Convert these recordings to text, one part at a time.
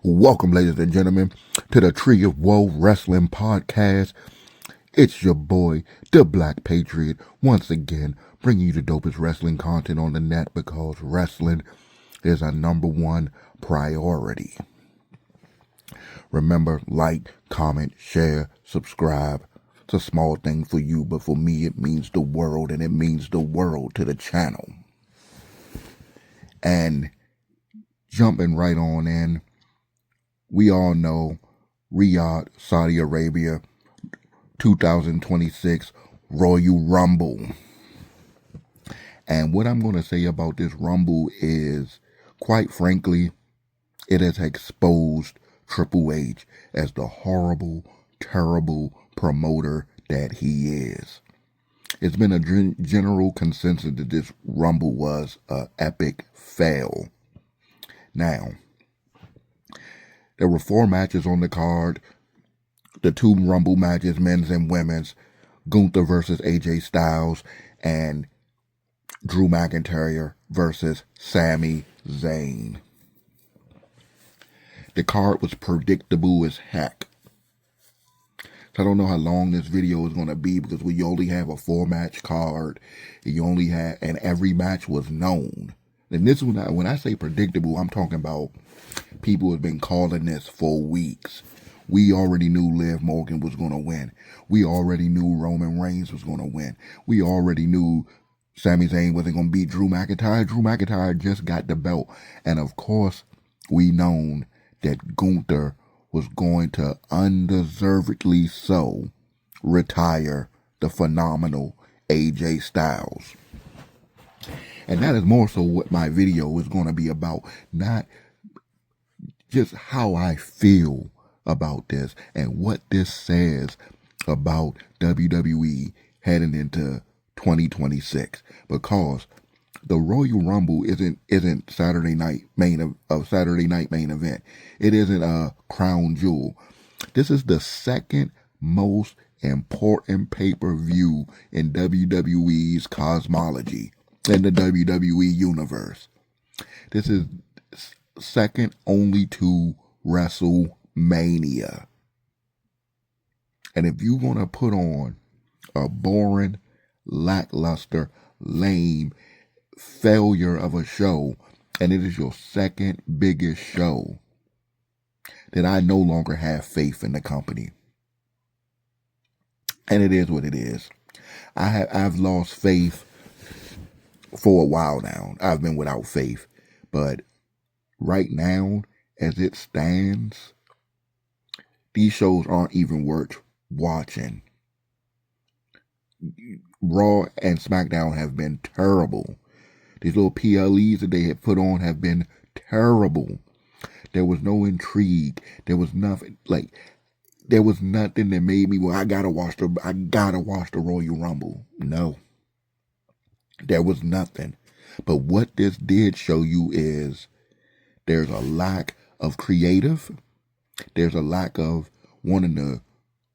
Welcome, ladies and gentlemen, to the Tree of Woe Wrestling Podcast. It's your boy, the Black Patriot, once again bringing you the dopest wrestling content on the net because wrestling is our number one priority. Remember, like, comment, share, subscribe. It's a small thing for you, but for me it means the world, and it means the world to the channel. And jumping right on in, we all know Riyadh, Saudi Arabia, 2026 Royal Rumble. And what I'm going to say about this Rumble is, quite frankly, it has exposed Triple H as the horrible, terrible promoter that he is. It's been a general consensus that this Rumble was an epic fail. Now, there were 4 matches on the card. The 2 Rumble matches, men's and women's. Gunther versus AJ Styles and Drew McIntyre versus Sami Zayn. The card was predictable as heck. So I don't know how long this video is going to be because we only have a 4-match card. And every match was known. And this one, when I say predictable, I'm talking about people have been calling this for weeks. We already knew Liv Morgan was going to win. We already knew Roman Reigns was going to win. We already knew Sami Zayn wasn't going to beat Drew McIntyre. Drew McIntyre just got the belt. And of course, we known that Gunther was going to undeservedly so retire the phenomenal AJ Styles. And that is more so what my video is going to be about. Not just how I feel about this and what this says about WWE heading into 2026, because the Royal Rumble isn't Saturday night main event. It isn't a crown jewel. This is the second most important pay-per-view in WWE's cosmology, in the WWE universe. This is second only to WrestleMania. And if you're going to put on a boring, lackluster, lame failure of a show, and it is your second biggest show, then I no longer have faith in the company. And it is what it is. I've lost faith for a while now. I've been without faith. But right now, as it stands, these shows aren't even worth watching. Raw and SmackDown have been terrible. These little PLEs that they had put on have been terrible. There was no intrigue. There was nothing that made me, well, I gotta watch the Royal Rumble. No. There was nothing. But what this did show you is there's a lack of creative. There's a lack of wanting to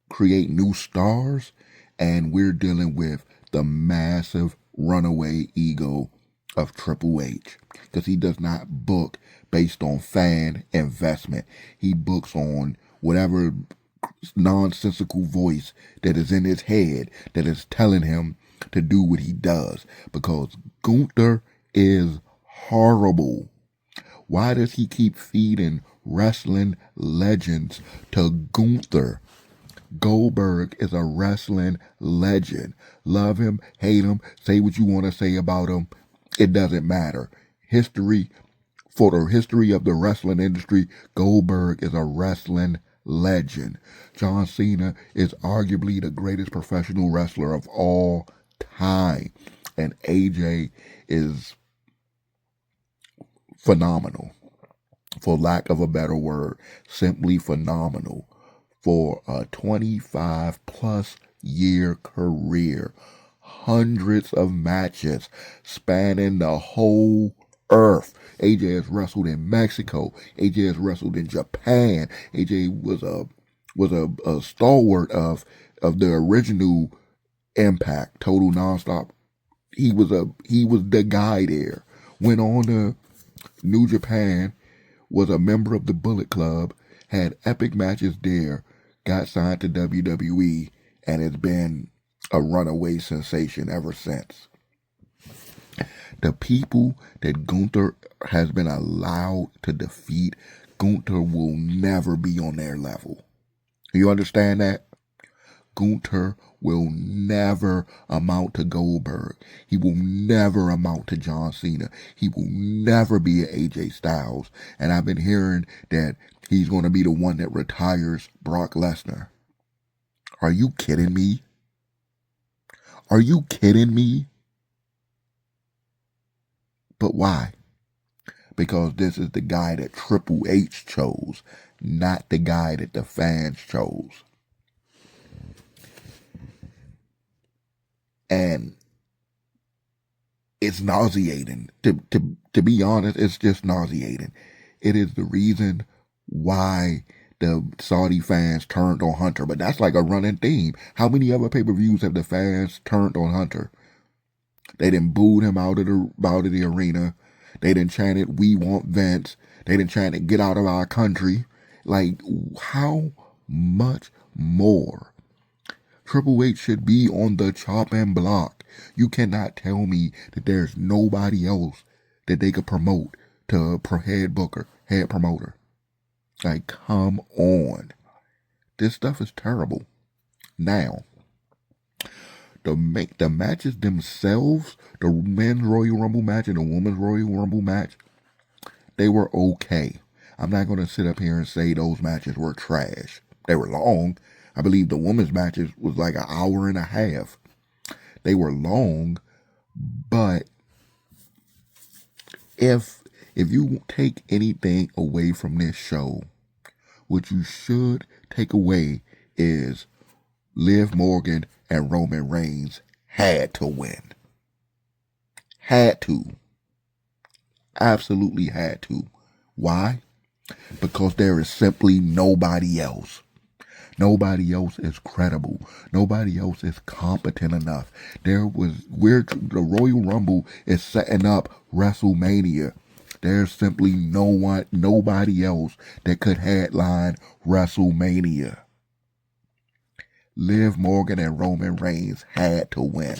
create new stars. And we're dealing with the massive runaway ego of Triple H. Because he does not book based on fan investment. He books on whatever nonsensical voice that is in his head that is telling him to do what he does. Because Gunther is horrible. Why does he keep feeding wrestling legends to Gunther? Goldberg is a wrestling legend. Love him, hate him, say what you want to say about him. It doesn't matter. For the history of the wrestling industry, Goldberg is a wrestling legend. John Cena is arguably the greatest professional wrestler of all time. And AJ is phenomenal. For lack of a better word, simply phenomenal. For a 25-plus year career, hundreds of matches spanning the whole earth. AJ has wrestled in Mexico. AJ has wrestled in Japan. AJ was a stalwart of the original Impact, Total Nonstop. He was the guy there. Went on to New Japan, was a member of the Bullet Club, had epic matches there, got signed to WWE, and has been a runaway sensation ever since. The people that Gunther has been allowed to defeat, Gunther will never be on their level. You understand that? Gunther will never amount to Goldberg. He will never amount to John Cena. He will never be an AJ Styles. And I've been hearing that he's going to be the one that retires Brock Lesnar. Are you kidding me? Are you kidding me? But why? Because this is the guy that Triple H chose, not the guy that the fans chose. And it's nauseating. To be honest, it's just nauseating. It is the reason why the Saudi fans turned on Hunter. But that's like a running theme. How many other pay-per-views have the fans turned on Hunter? They done booed him out of the arena. They done chanted, "We want Vince." They done chanted, "Get out of our country." Like, how much more? Triple H should be on the chopping block. You cannot tell me that there's nobody else that they could promote to head promoter. Like, come on. This stuff is terrible. Now, the matches themselves, the men's Royal Rumble match and the women's Royal Rumble match, they were okay. I'm not going to sit up here and say those matches were trash. They were long. I believe the women's matches was like an hour and a half. They were long, but if you take anything away from this show, what you should take away is Liv Morgan and Roman Reigns had to win. Had to. Absolutely had to. Why? Because there is simply nobody else. Nobody else is credible. Nobody else is competent enough. The Royal Rumble is setting up WrestleMania. There's simply nobody else that could headline WrestleMania. Liv Morgan and Roman Reigns had to win.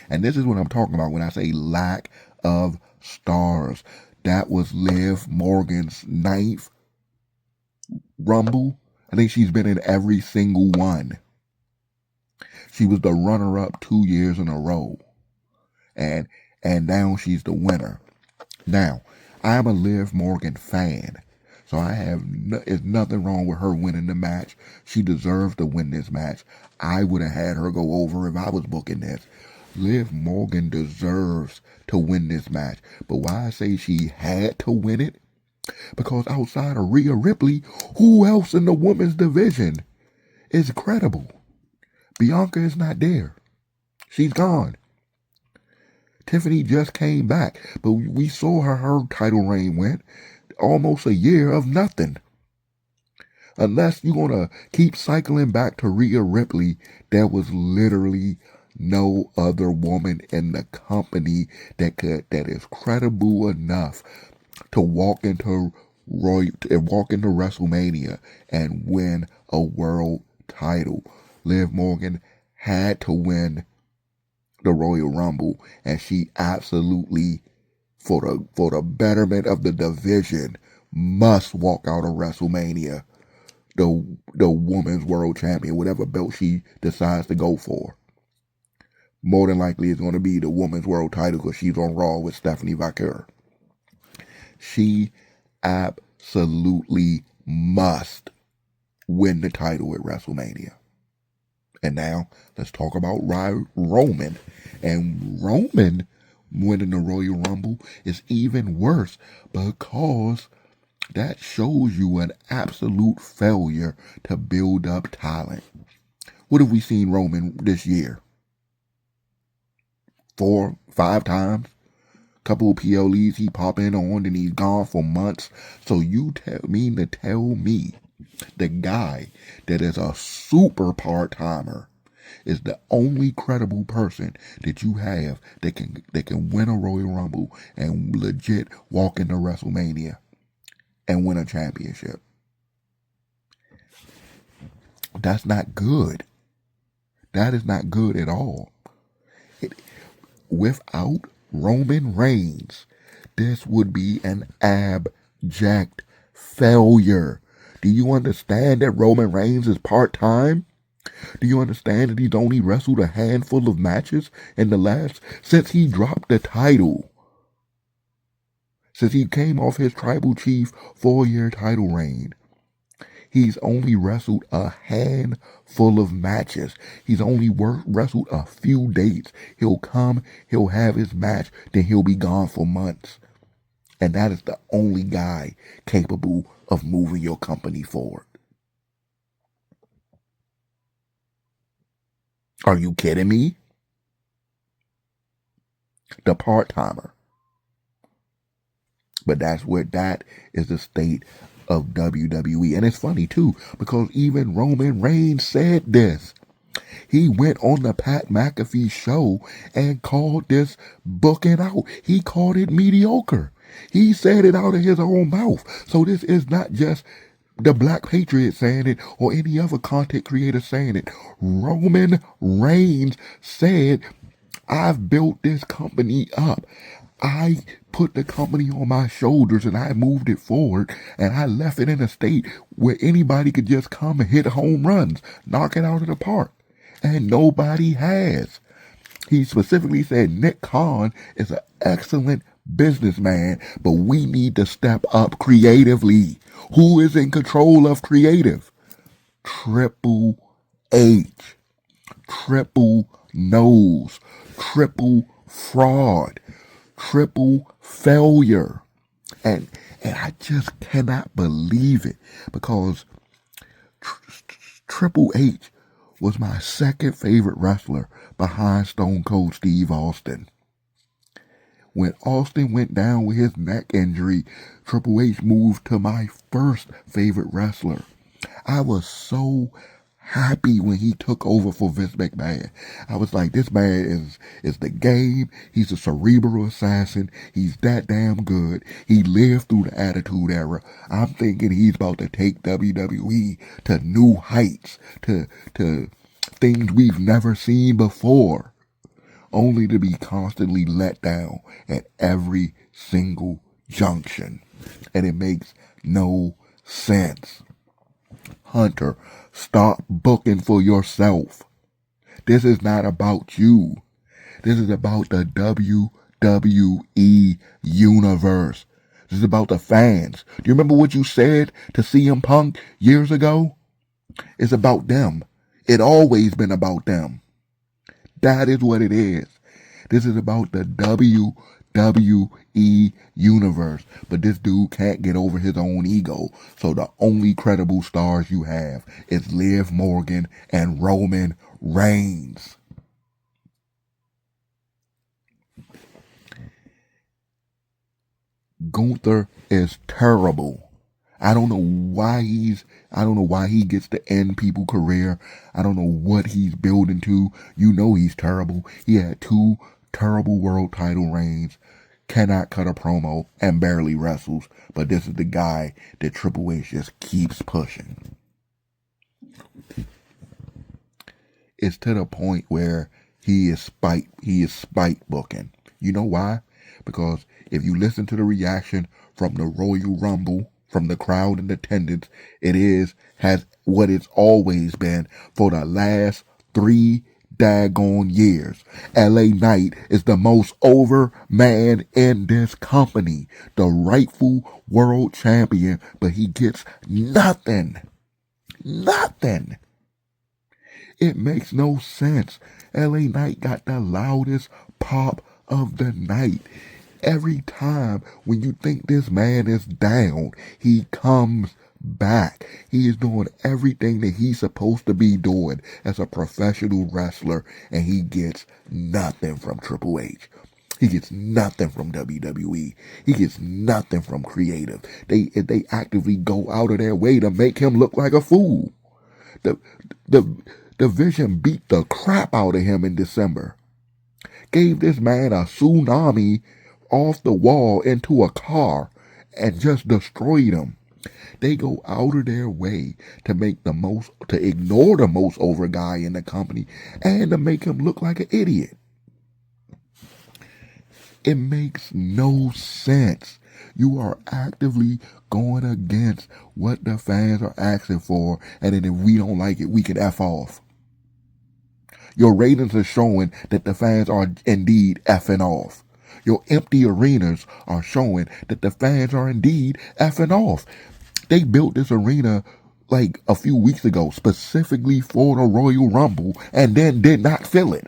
And this is what I'm talking about when I say lack of stars. That was Liv Morgan's 9th Rumble. I think she's been in every single one. She was the runner-up 2 years in a row. And now she's the winner. Now, I'm a Liv Morgan fan. So there's nothing wrong with her winning the match. She deserves to win this match. I would have had her go over if I was booking this. Liv Morgan deserves to win this match. But why I say she had to win it? Because outside of Rhea Ripley, who else in the women's division is credible? Bianca is not there. She's gone. Tiffany just came back, but we saw her title reign went almost a year of nothing. Unless you're going to keep cycling back to Rhea Ripley, there was literally no other woman in the company that is credible enough to walk into WrestleMania and win a world title. Liv Morgan had to win the Royal Rumble, and she absolutely, for the betterment of the division, must walk out of WrestleMania the women's world champion, whatever belt she decides to go for. More than likely it's going to be the women's world title because she's on Raw with Stephanie Vaquer. She absolutely must win the title at WrestleMania. And now let's talk about Roman. And Roman winning the Royal Rumble is even worse because that shows you an absolute failure to build up talent. What have we seen Roman this year? 4, 5 times? Couple of PLEs he pop in on and he's gone for months. So you mean to tell me the guy that is a super part-timer is the only credible person that you have that can win a Royal Rumble and legit walk into WrestleMania? and win a championship. That's not good. That is not good at all. Without Roman Reigns, this would be an abject failure. Do you understand that Roman Reigns is part-time? Do you understand that he's only wrestled a handful of matches in the last, since he dropped the title? Since he came off his Tribal Chief 4-year title reign, he's only wrestled a handful of matches. He's only wrestled a few dates. He'll come, he'll have his match, then he'll be gone for months. And that is the only guy capable of moving your company forward. Are you kidding me? The part-timer. But that is the state of WWE. And it's funny too, because even Roman Reigns said this. He went on the Pat McAfee show and called this booking out. He called it mediocre. He said it out of his own mouth. So this is not just the Black Patriot saying it or any other content creator saying it. Roman Reigns said, I've built this company up. I put the company on my shoulders and I moved it forward, and I left it in a state where anybody could just come and hit home runs, knock it out of the park. And nobody has. He specifically said Nick Khan is an excellent businessman, but we need to step up creatively. Who is in control of creative? Triple H. Triple nose. Triple fraud. Triple failure. And I just cannot believe it, because Triple H was my second favorite wrestler behind Stone Cold Steve Austin. When Austin went down with his neck injury, Triple H moved to my first favorite wrestler. I was so happy when he took over for Vince McMahon. I was like, this man is the game. He's a cerebral assassin. He's that damn good. He lived through the Attitude Era. I'm thinking he's about to take WWE to new heights, to things we've never seen before, only to be constantly let down at every single junction. And it makes no sense. Hunter, stop booking for yourself. This is not about you. This is about the WWE universe. This is about the fans. Do you remember what you said to CM Punk years ago? It's about them. It's always been about them. That is what it is. This is about the WWE universe. But this dude can't get over his own ego. So the only credible stars you have is Liv Morgan and Roman Reigns. Gunther is terrible. I don't know why he gets to end people's career. I don't know what he's building to. You know he's terrible. He had 2 terrible world title reigns, cannot cut a promo, and barely wrestles. But this is the guy that Triple H just keeps pushing. It's to the point where he is spite booking. You know why? Because if you listen to the reaction from the Royal Rumble, from the crowd in attendance, has what it's always been for the last 3 daggone years. LA Knight is the most over man in this company, the rightful world champion, but he gets nothing. Nothing. It makes no sense. LA Knight got the loudest pop of the night. Every time when you think this man is down, he comes back. He is doing everything that he's supposed to be doing as a professional wrestler, and he gets nothing from Triple H. He gets nothing from WWE. He gets nothing from creative. They actively go out of their way to make him look like a fool. The Vision beat the crap out of him in December. Gave this man a tsunami off the wall into a car and just destroyed him. They go out of their way to ignore the most over guy in the company and to make him look like an idiot. It makes no sense. You are actively going against what the fans are asking for, and then if we don't like it, we can F off. Your ratings are showing that the fans are indeed effing off. Your empty arenas are showing that the fans are indeed effing off. They built this arena like a few weeks ago specifically for the Royal Rumble and then did not fill it.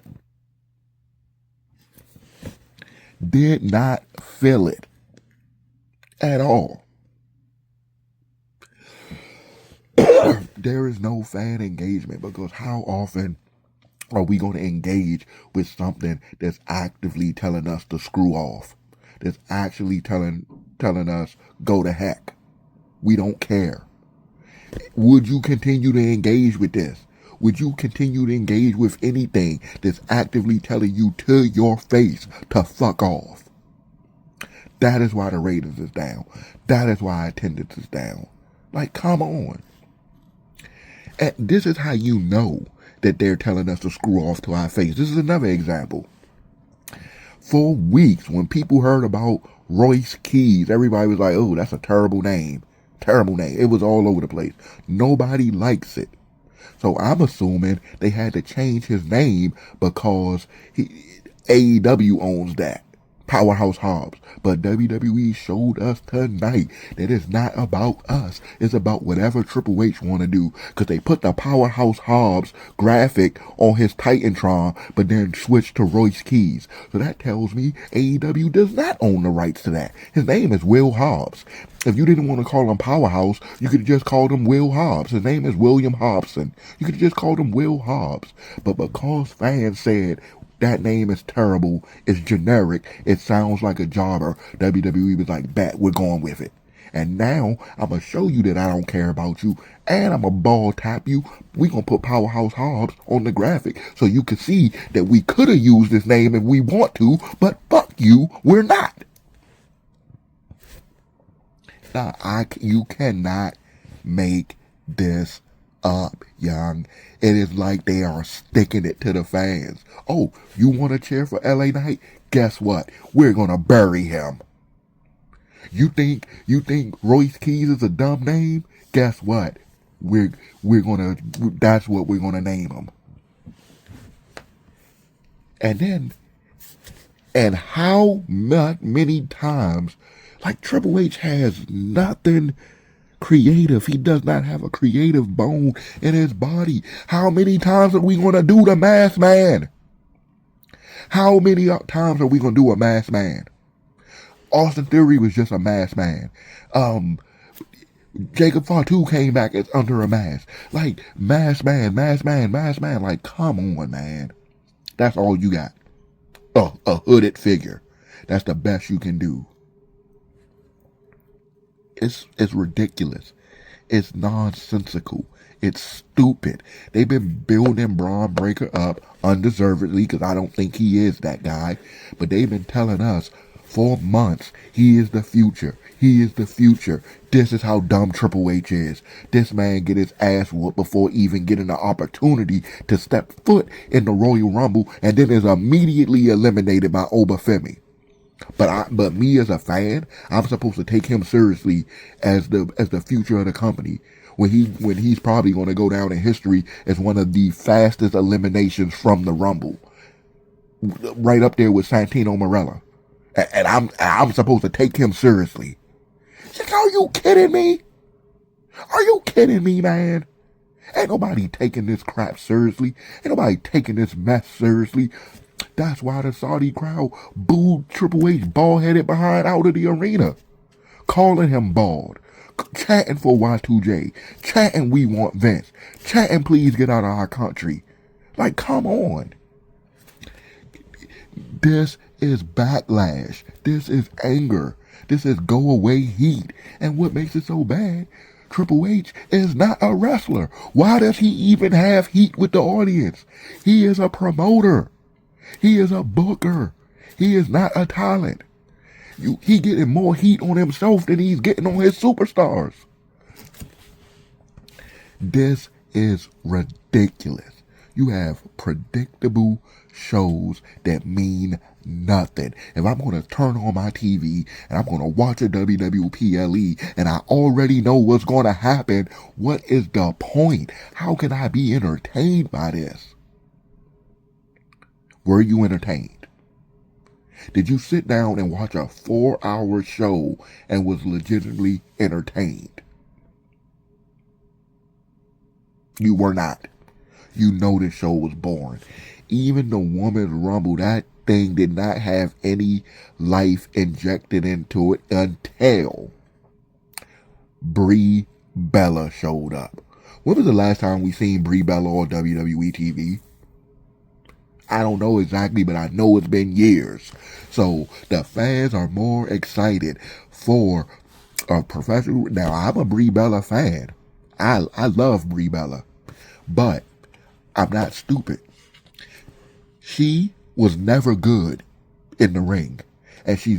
Did not fill it at all. There is no fan engagement because how often are we going to engage with something that's actively telling us to screw off? That's actually telling us go to heck. We don't care. Would you continue to engage with this? Would you continue to engage with anything that's actively telling you to your face to fuck off? That is why the ratings is down. That is why attendance is down. Like, come on. And this is how you know that they're telling us to screw off to our face. This is another example. For weeks, when people heard about Royce Keys, everybody was like, oh, that's a terrible name. Terrible name. It was all over the place. Nobody likes it. So I'm assuming they had to change his name because AEW owns that. Powerhouse Hobbs. But WWE showed us tonight that it's not about us. It's about whatever Triple H want to do. Because they put the Powerhouse Hobbs graphic on his Titantron, but then switched to Royce Keys. So that tells me AEW does not own the rights to that. His name is Will Hobbs. If you didn't want to call him Powerhouse, you could have just called him Will Hobbs. His name is William Hobson. You could have just called him Will Hobbs. But because fans said that name is terrible, it's generic, it sounds like a jobber, WWE was like, bet, we're going with it. And now, I'm going to show you that I don't care about you, and I'm going to ball tap you. We're going to put Powerhouse Hobbs on the graphic so you can see that we could have used this name if we want to, but fuck you, we're not. Now, you cannot make this up, young. It is like they are sticking it to the fans. Oh, you want to cheer for LA Knight? Guess what? We're gonna bury him. You think Royce Keys is a dumb name? Guess what? That's what we're gonna name him. And how many times, like Triple H has nothing creative. He does not have a creative bone in his body. How many times are we going to do the Masked Man? How many times are we going to do a Masked Man? Austin Theory was just a Masked Man. Jacob Fatu came back as under a mask. Like, Masked Man. Like, come on, man. That's all you got. A hooded figure. That's the best you can do. It's ridiculous. It's nonsensical. It's stupid. They've been building Braun Breaker up undeservedly because I don't think he is that guy. But they've been telling us for months, he is the future. He is the future. This is how dumb Triple H is. This man get his ass whooped before even getting the opportunity to step foot in the Royal Rumble and then is immediately eliminated by Obafemi. But me as a fan, I'm supposed to take him seriously as the future of the company. When he's probably going to go down in history as one of the fastest eliminations from the Rumble, right up there with Santino Marella, and I'm supposed to take him seriously. Are you kidding me? Are you kidding me, man? Ain't nobody taking this crap seriously. Ain't nobody taking this mess seriously. That's why the Saudi crowd booed Triple H bald-headed behind out of the arena. Calling him bald. Chanting for Y2J. Chanting we want Vince. Chanting please get out of our country. Like, come on. This is backlash. This is anger. This is go away heat. And what makes it so bad, Triple H is not a wrestler. Why does he even have heat with the audience? He is a promoter. He is a booker. He is not a talent. He getting more heat on himself than he's getting on his superstars. This is ridiculous. You have predictable shows that mean nothing. If I'm going to turn on my TV and I'm going to watch a WWPLE and I already know what's going to happen, what is the point? How can I be entertained by this? Were you entertained? Did you sit down and watch a 4-hour show and was legitimately entertained? You were not. You know this show was boring. Even the Women's Rumble, that thing did not have any life injected into it until Brie Bella showed up. When was the last time we seen Brie Bella on WWE TV? I don't know exactly, but I know it's been years. So the fans are more excited for a professional. Now, I'm a Brie Bella fan. I love Brie Bella, but I'm not stupid. She was never good in the ring. And she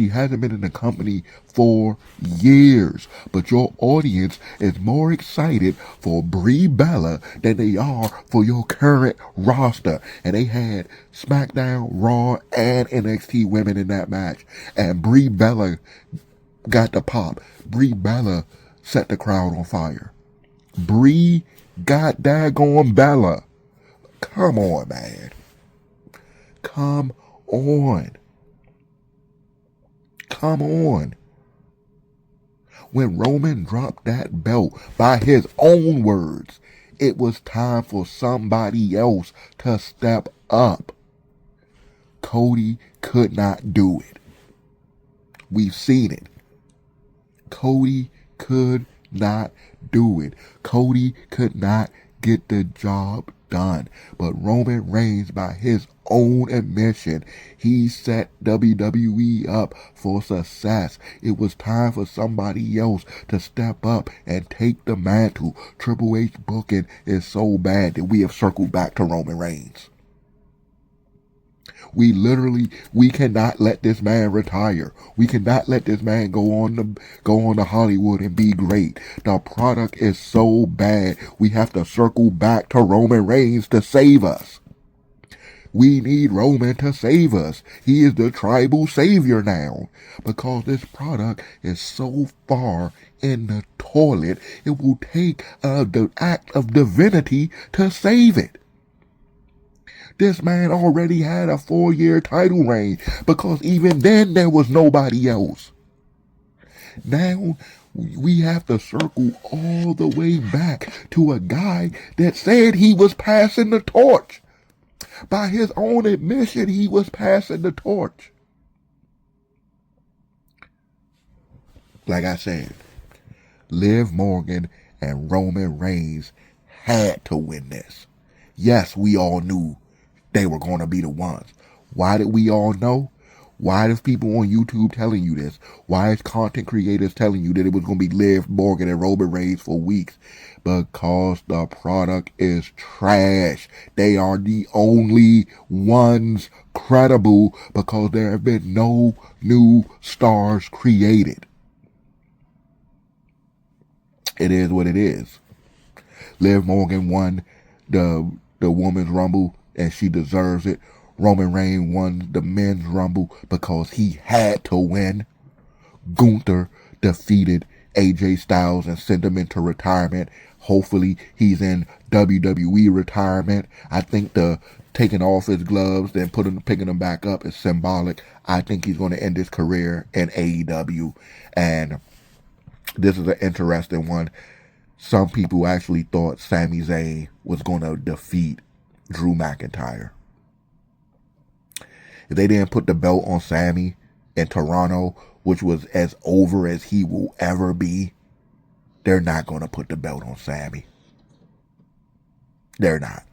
hasn't been in the company for years. But your audience is more excited for Brie Bella than they are for your current roster. And they had SmackDown, Raw, and NXT women in that match. And Brie Bella got the pop. Brie Bella set the crowd on fire. Brie got daggone Bella. Come on, man. Come on. Come on. When Roman dropped that belt, by his own words, it was time for somebody else to step up. Cody could not do it. We've seen it. Cody could not do it. Cody could not get the job done. But Roman Reigns, by his own admission, he set WWE up for success. It was time for somebody else to step up and take the mantle. Triple H booking is so bad that we have circled back to Roman Reigns. We cannot let this man retire. We cannot let this man go on to Hollywood and be great. The product is so bad. We have to circle back to Roman Reigns to save us. We need Roman to save us. He is the tribal savior now. Because this product is so far in the toilet, it will take the act of divinity to save it. This man already had a 4-year title reign because even then there was nobody else. Now we have to circle all the way back to a guy that said he was passing the torch. By his own admission, he was passing the torch. Like I said, Liv Morgan and Roman Reigns had to win this. Yes, we all knew they were going to be the ones. Why did we all know? Why is people on YouTube telling you this? Why is content creators telling you that it was going to be Liv Morgan and Roman Reigns for weeks? Because the product is trash. They are the only ones credible because there have been no new stars created. It is what it is. Liv Morgan won the Women's Rumble and she deserves it. Roman Reigns won the Men's Rumble because he had to win. Gunther defeated AJ Styles and sent him into retirement. Hopefully he's in WWE retirement. I think the taking off his gloves and picking them back up is symbolic. I think he's going to end his career in AEW. And this is an interesting one. Some people actually thought Sami Zayn was going to defeat Drew McIntyre. If they didn't put the belt on Sami in Toronto, which was as over as he will ever be, they're not going to put the belt on Sami. They're not.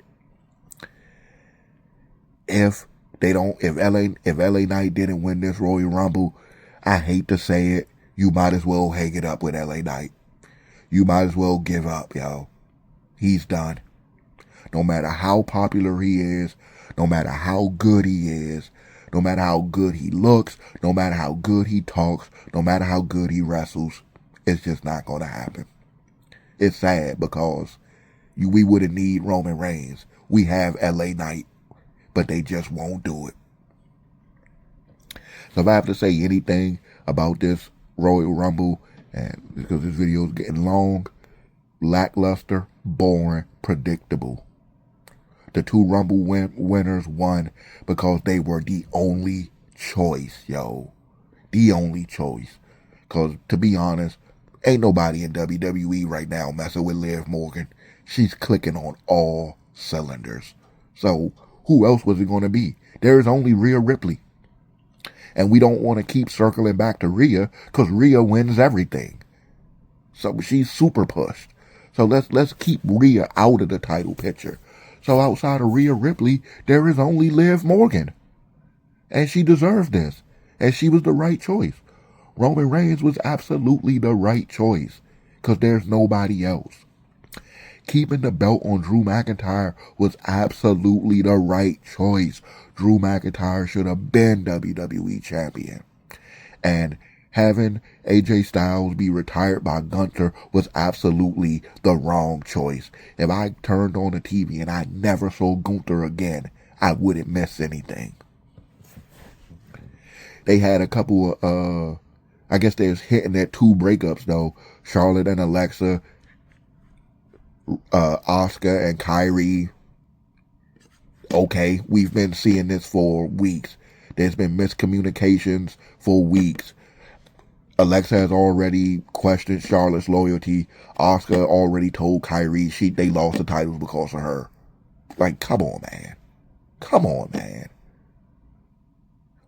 If LA Knight didn't win this Royal Rumble, I hate to say it, you might as well hang it up with LA Knight. You might as well give up, yo. He's done. No matter how popular he is, no matter how good he is, no matter how good he looks, no matter how good he talks, no matter how good he wrestles, it's just not going to happen. It's sad because we wouldn't need Roman Reigns. We have LA Knight, but they just won't do it. So if I have to say anything about this Royal Rumble, and because this video is getting long, lackluster, boring, predictable. The two Rumble winners won because they were the only choice, yo. The only choice. Because, to be honest, ain't nobody in WWE right now messing with Liv Morgan. She's clicking on all cylinders. So, who else was it going to be? There's only Rhea Ripley. And we don't want to keep circling back to Rhea because Rhea wins everything. So she's super pushed. So let's keep Rhea out of the title picture. So outside of Rhea Ripley, there is only Liv Morgan. And she deserved this. And she was the right choice. Roman Reigns was absolutely the right choice. Because there's nobody else. Keeping the belt on Drew McIntyre was absolutely the right choice. Drew McIntyre should have been WWE champion. And having AJ Styles be retired by Gunther was absolutely the wrong choice. If I turned on the TV and I never saw Gunther again, I wouldn't miss anything. They had a couple of, I guess they was hitting their two breakups though. Charlotte and Alexa, Asuka and Kyrie. Okay, we've been seeing this for weeks. There's been miscommunications for weeks. Alexa has already questioned Charlotte's loyalty. Asuka already told Kyrie they lost the titles because of her. Like, come on, man. Come on, man.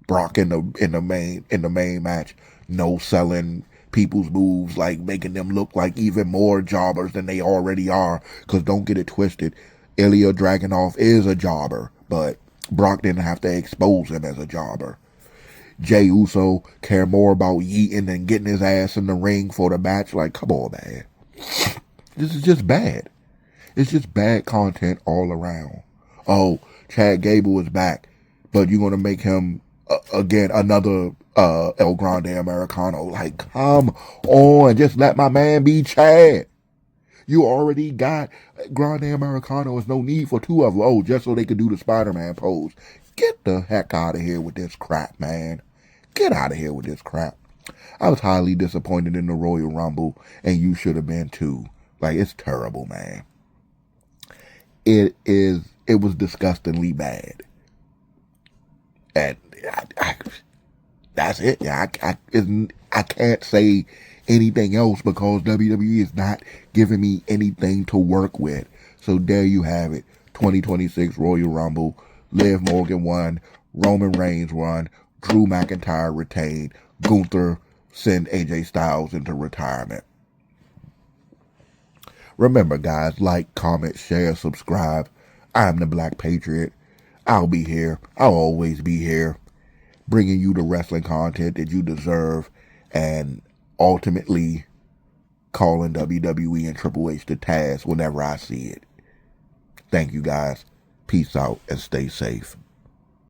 Brock in the main match, no selling people's moves, like making them look like even more jobbers than they already are. Because don't get it twisted, Ilya Dragunov is a jobber, but Brock didn't have to expose him as a jobber. Jey Uso care more about yeeting than getting his ass in the ring for the match. Like, come on, man. This is just bad. It's just bad content all around. Oh, Chad Gable is back, but you're going to make him, again, another El Grande Americano. Like, come on. Just let my man be Chad. You already got Grande Americano. There's no need for two of them. Oh, just so they could do the Spider-Man pose. Get the heck out of here with this crap, man. Get out of here with this crap. I was highly disappointed in the Royal Rumble, and you should have been too. Like, it's terrible, man. It was disgustingly bad. And that's it. I can't say anything else because WWE is not giving me anything to work with. So there you have it. 2026 Royal Rumble. Liv Morgan won. Roman Reigns won. Drew McIntyre retained. Gunther sent AJ Styles into retirement. Remember, guys, like, comment, share, subscribe. I'm the Black Patriot. I'll be here. I'll always be here, bringing you the wrestling content that you deserve and ultimately calling WWE and Triple H to task whenever I see it. Thank you, guys. Peace out and stay safe.